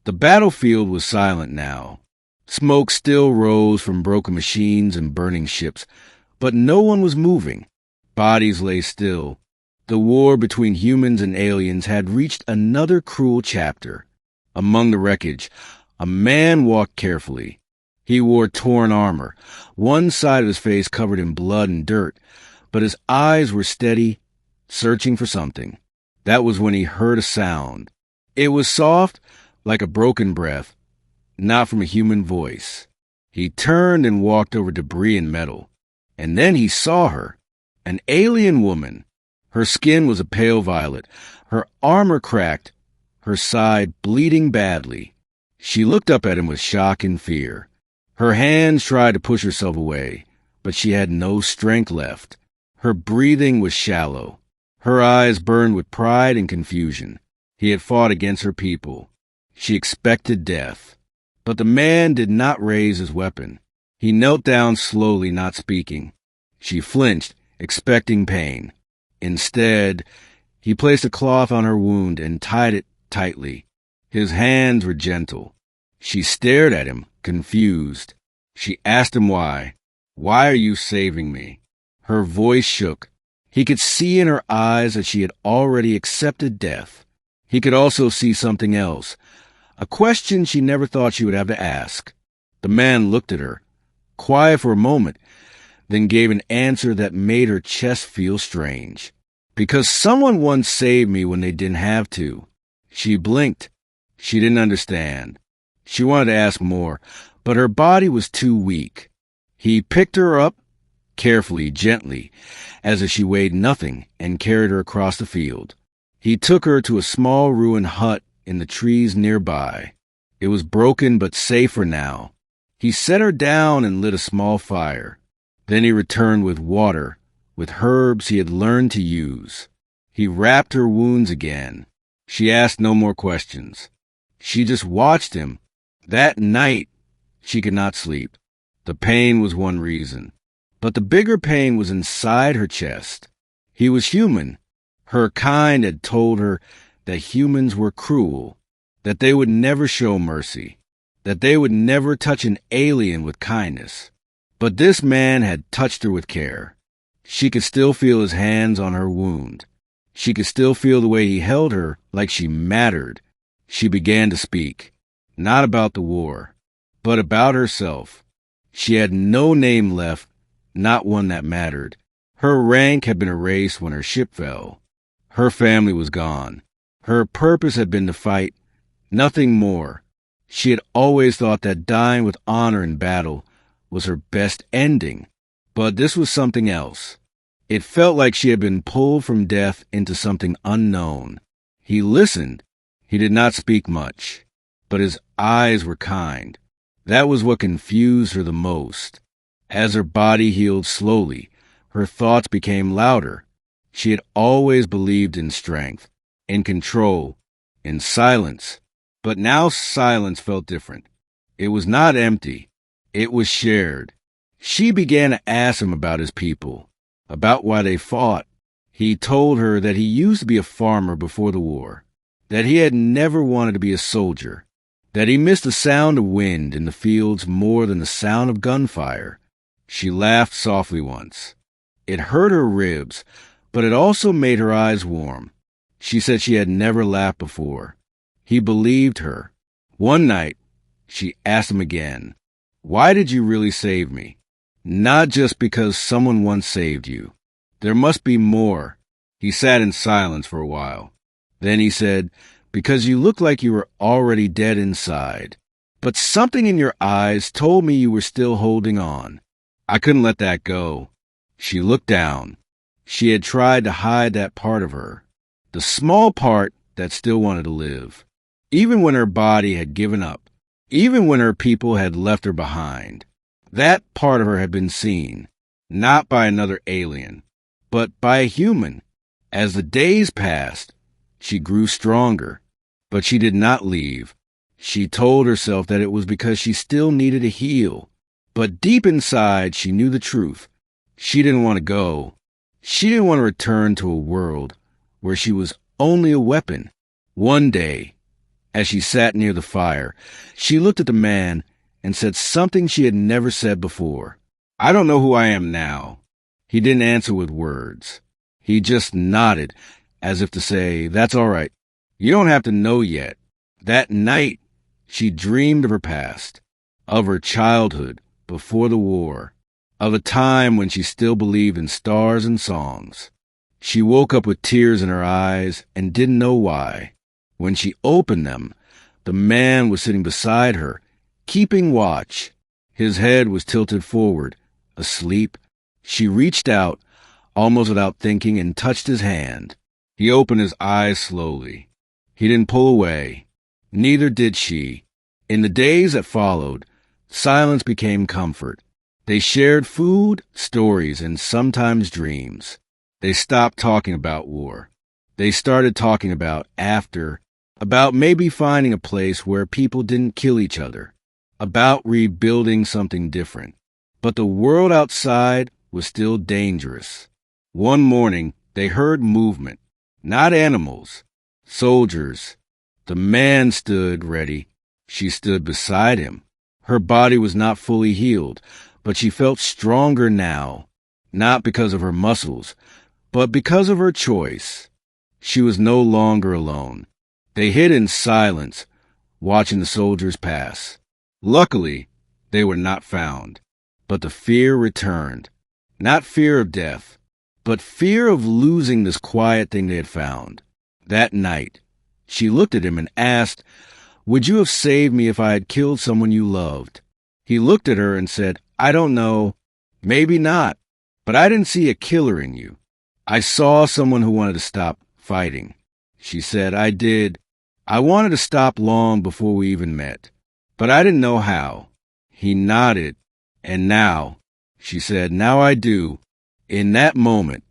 The battlefield was silent now. Smoke still rose from broken machines and burning ships, but no one was moving. Bodies lay still. The war between humans and aliens had reached another cruel chapter. Among the wreckage, a man walked carefully. He wore torn armor, one side of his face covered in blood and dirt, but his eyes were steady, searching for something. That was when he heard a sound. It was soft, like a broken breath, not from a human voice. He turned and walked over debris and metal. And then he saw her, an alien woman. Her skin was a pale violet, her armor cracked, her side bleeding badly. She looked up at him with shock and fear. Her hands tried to push herself away, but she had no strength left. Her breathing was shallow. Her eyes burned with pride and confusion. He had fought against her people. She expected death. But the man did not raise his weapon. He knelt down slowly, not speaking. She flinched, expecting pain. Instead, he placed a cloth on her wound and tied it tightly. His hands were gentle. She stared at him, confused. She asked him why. "Why are you saving me?" Her voice shook. He could see in her eyes that she had already accepted death. He could also see something else, a question she never thought she would have to ask. The man looked at her, quiet for a moment, then gave an answer that made her chest feel strange. "Because someone once saved me when they didn't have to." She blinked. She didn't understand. She wanted to ask more, but her body was too weak. He picked her up, carefully, gently, as if she weighed nothing, and carried her across the field. He took her to a small ruined hut in the trees nearby. It was broken but safer now. He set her down and lit a small fire. Then he returned with water, with herbs he had learned to use. He wrapped her wounds again. She asked no more questions. She just watched him. That night, she could not sleep. The pain was one reason. But the bigger pain was inside her chest. He was human. Her kind had told her that humans were cruel, that they would never show mercy, that they would never touch an alien with kindness. But this man had touched her with care. She could still feel his hands on her wound. She could still feel the way he held her like she mattered. She began to speak, not about the war, but about herself. She had no name left, not one that mattered. Her rank had been erased when her ship fell. Her family was gone. Her purpose had been to fight, nothing more. She had always thought that dying with honor in battle was her best ending. But this was something else. It felt like she had been pulled from death into something unknown. He listened. He did not speak much, but his eyes were kind. That was what confused her the most. As her body healed slowly, her thoughts became louder. She had always believed in strength, in control, in silence. But now silence felt different. It was not empty. It was shared. She began to ask him about his people, about why they fought. He told her that he used to be a farmer before the war, that he had never wanted to be a soldier, that he missed the sound of wind in the fields more than the sound of gunfire. She laughed softly once. It hurt her ribs, but it also made her eyes warm. She said she had never laughed before. He believed her. One night, she asked him again, "Why did you really save me?" "Not just because someone once saved you. There must be more." He sat in silence for a while. Then he said, "Because you looked like you were already dead inside. But something in your eyes told me you were still holding on. I couldn't let that go." She looked down. She had tried to hide that part of her, the small part that still wanted to live. Even when her body had given up, even when her people had left her behind, that part of her had been seen, not by another alien, but by a human. As the days passed, she grew stronger, but she did not leave. She told herself that it was because she still needed to heal. But deep inside, she knew the truth. She didn't want to go. She didn't want to return to a world where she was only a weapon. One day, As she sat near the fire, she looked at the man and said something she had never said before. "I don't know who I am now." He didn't answer with words. He just nodded, as if to say, "That's all right. You don't have to know yet." That night, she dreamed of her past, of her childhood before the war, of a time when she still believed in stars and songs. She woke up with tears in her eyes and didn't know why. When she opened them, the man was sitting beside her, keeping watch. His head was tilted forward, asleep. She reached out, almost without thinking, and touched his hand. He opened his eyes slowly. He didn't pull away. Neither did she. In the days that followed, silence became comfort. They shared food, stories, and sometimes dreams. They stopped talking about war. They started talking about after, about maybe finding a place where people didn't kill each other, about rebuilding something different. But the world outside was still dangerous. One morning, they heard movement. Not animals, soldiers. The man stood ready. She stood beside him. Her body was not fully healed, but she felt stronger now, not because of her muscles, but because of her choice. She was no longer alone. They hid in silence, watching the soldiers pass. Luckily, they were not found, but the fear returned. Not fear of death, but fear of losing this quiet thing they had found. That night, she looked at him and asked, "Would you have saved me if I had killed someone you loved?" He looked at her and said, "I don't know. Maybe not. But I didn't see a killer in you. I saw someone who wanted to stop fighting." She said, "I did. I wanted to stop long before we even met, but I didn't know how." He nodded. "And now," she said, "now I do." In that moment,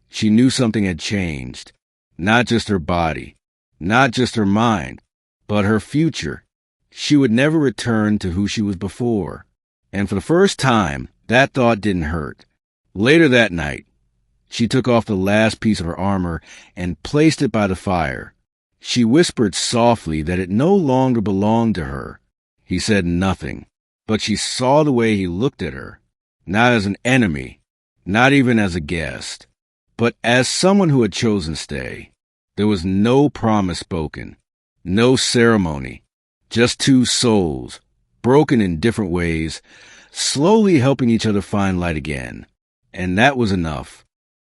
she knew something had changed. Not just her body, not just her mind, but her future. She would never return to who she was before. And for the first time, that thought didn't hurt. Later that night, she took off the last piece of her armor and placed it by the fire. She whispered softly that it no longer belonged to her. He said nothing, but she saw the way he looked at her, not as an enemy, not even as a guest, but as someone who had chosen to stay. There was no promise spoken, no ceremony, just two souls, broken in different ways, slowly helping each other find light again. And that was enough.